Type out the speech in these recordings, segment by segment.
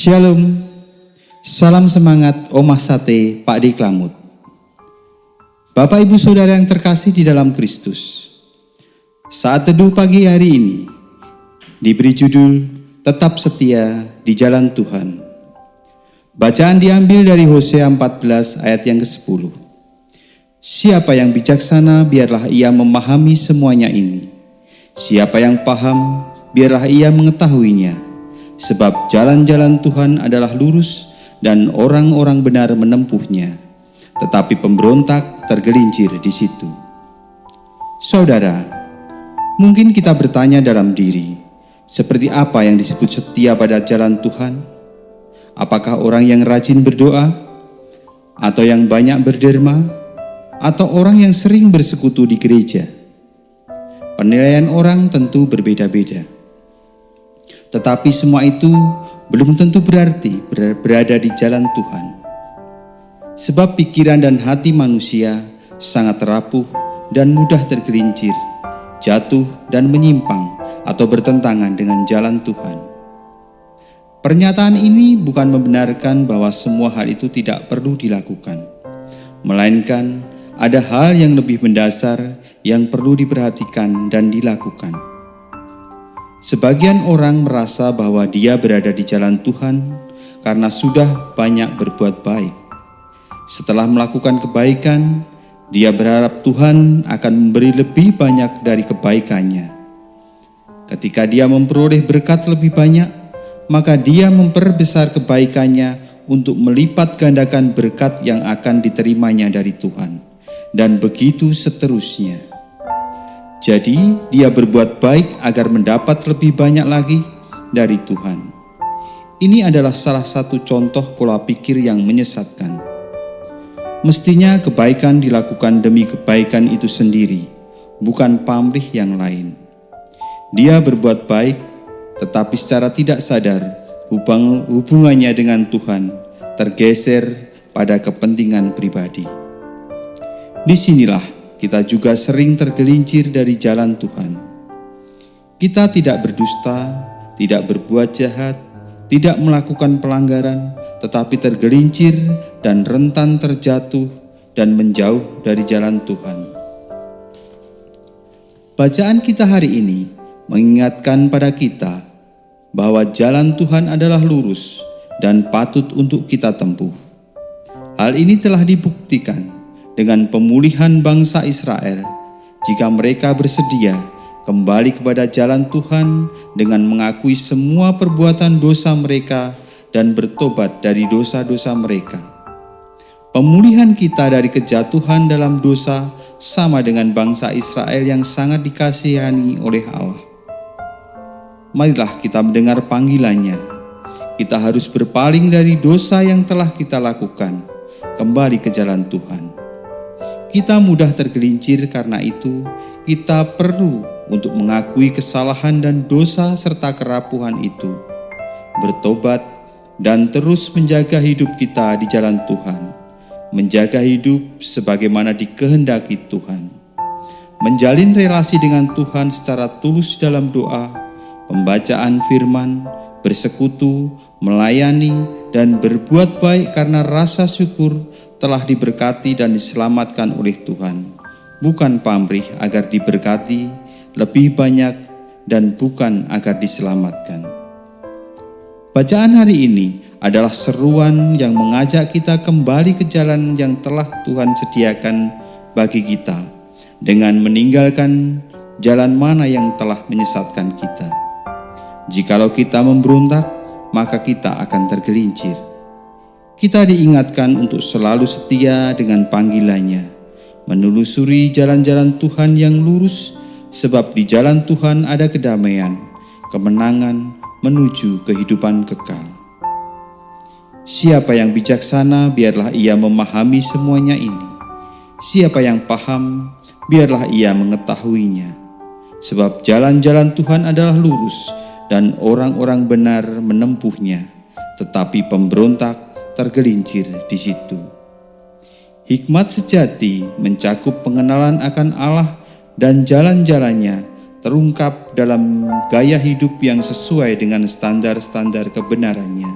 Shalom, salam semangat Omah Sate Pak D. Klamut. Bapak Ibu Saudara yang terkasih di dalam Kristus, saat teduh pagi hari ini diberi judul Tetap Setia di Jalan Tuhan. Bacaan diambil dari Hosea 14 ayat yang ke-10. Siapa yang bijaksana, biarlah ia memahami semuanya ini. Siapa yang paham, biarlah ia mengetahuinya. Sebab jalan-jalan Tuhan adalah lurus dan orang-orang benar menempuhnya, tetapi pemberontak tergelincir di situ. Saudara, mungkin kita bertanya dalam diri, seperti apa yang disebut setia pada jalan Tuhan? Apakah orang yang rajin berdoa, atau yang banyak berderma, atau orang yang sering bersekutu di gereja? Penilaian orang tentu berbeda-beda. Tetapi semua itu belum tentu berarti berada di jalan Tuhan. Sebab pikiran dan hati manusia sangat rapuh dan mudah tergelincir, jatuh dan menyimpang atau bertentangan dengan jalan Tuhan. Pernyataan ini bukan membenarkan bahwa semua hal itu tidak perlu dilakukan, melainkan ada hal yang lebih mendasar yang perlu diperhatikan dan dilakukan. Sebagian orang merasa bahwa dia berada di jalan Tuhan karena sudah banyak berbuat baik. Setelah melakukan kebaikan, dia berharap Tuhan akan memberi lebih banyak dari kebaikannya. Ketika dia memperoleh berkat lebih banyak, maka dia memperbesar kebaikannya untuk melipat gandakan berkat yang akan diterimanya dari Tuhan. Dan begitu seterusnya. Jadi dia berbuat baik agar mendapat lebih banyak lagi dari Tuhan. Ini adalah salah satu contoh pola pikir yang menyesatkan. Mestinya kebaikan dilakukan demi kebaikan itu sendiri, bukan pamrih yang lain. Dia berbuat baik, tetapi secara tidak sadar hubungannya dengan Tuhan tergeser pada kepentingan pribadi. Disinilah kita juga sering tergelincir dari jalan Tuhan. Kita tidak berdusta, tidak berbuat jahat, tidak melakukan pelanggaran, tetapi tergelincir dan rentan terjatuh dan menjauh dari jalan Tuhan. Bacaan kita hari ini mengingatkan pada kita bahwa jalan Tuhan adalah lurus dan patut untuk kita tempuh. Hal ini telah dibuktikan dengan pemulihan bangsa Israel jika mereka bersedia kembali kepada jalan Tuhan dengan mengakui semua perbuatan dosa mereka dan bertobat dari dosa-dosa mereka. Pemulihan kita dari kejatuhan dalam dosa sama dengan bangsa Israel yang sangat dikasihani oleh Allah. Marilah kita mendengar panggilannya. Kita harus berpaling dari dosa yang telah kita lakukan, kembali ke jalan Tuhan. Kita mudah tergelincir, karena itu kita perlu untuk mengakui kesalahan dan dosa serta kerapuhan itu, bertobat dan terus menjaga hidup kita di jalan Tuhan, menjaga hidup sebagaimana dikehendaki Tuhan, menjalin relasi dengan Tuhan secara tulus dalam doa, pembacaan firman, bersekutu, melayani, dan berbuat baik karena rasa syukur telah diberkati dan diselamatkan oleh Tuhan, bukan pamrih agar diberkati lebih banyak dan bukan agar diselamatkan. Bacaan hari ini adalah seruan yang mengajak kita kembali ke jalan yang telah Tuhan sediakan bagi kita, dengan meninggalkan jalan mana yang telah menyesatkan kita. Jikalau kita memberontak, maka kita akan tergelincir. Kita diingatkan untuk selalu setia dengan panggilannya, menelusuri jalan-jalan Tuhan yang lurus, sebab di jalan Tuhan ada kedamaian, kemenangan menuju kehidupan kekal. Siapa yang bijaksana, biarlah ia memahami semuanya ini. Siapa yang paham, biarlah ia mengetahuinya. Sebab jalan-jalan Tuhan adalah lurus dan orang-orang benar menempuhnya, tetapi pemberontak tergelincir di situ. Hikmat sejati mencakup pengenalan akan Allah dan jalan-jalannya terungkap dalam gaya hidup yang sesuai dengan standar-standar kebenarannya.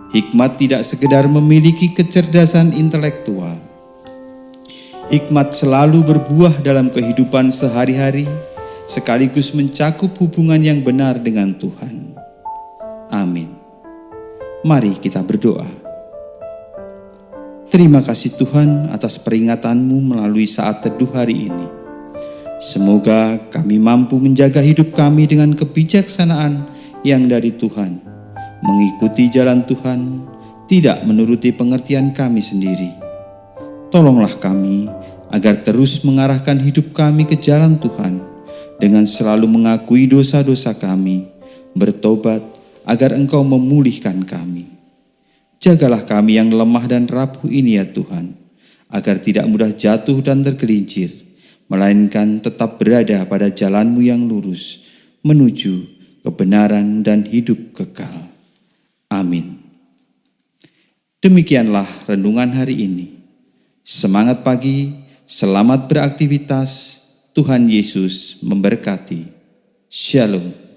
Hikmat tidak sekedar memiliki kecerdasan intelektual. Hikmat selalu berbuah dalam kehidupan sehari-hari, sekaligus mencakup hubungan yang benar dengan Tuhan. Amin. Mari kita berdoa. Terima kasih Tuhan atas peringatan-Mu melalui saat teduh hari ini. Semoga kami mampu menjaga hidup kami dengan kebijaksanaan yang dari Tuhan, mengikuti jalan Tuhan, tidak menuruti pengertian kami sendiri. Tolonglah kami agar terus mengarahkan hidup kami ke jalan Tuhan, dengan selalu mengakui dosa-dosa kami, bertobat agar Engkau memulihkan kami. Jagalah kami yang lemah dan rapuh ini ya Tuhan, agar tidak mudah jatuh dan tergelincir, melainkan tetap berada pada jalan-Mu yang lurus, menuju kebenaran dan hidup kekal. Amin. Demikianlah renungan hari ini. Semangat pagi, selamat beraktivitas, Tuhan Yesus memberkati. Shalom.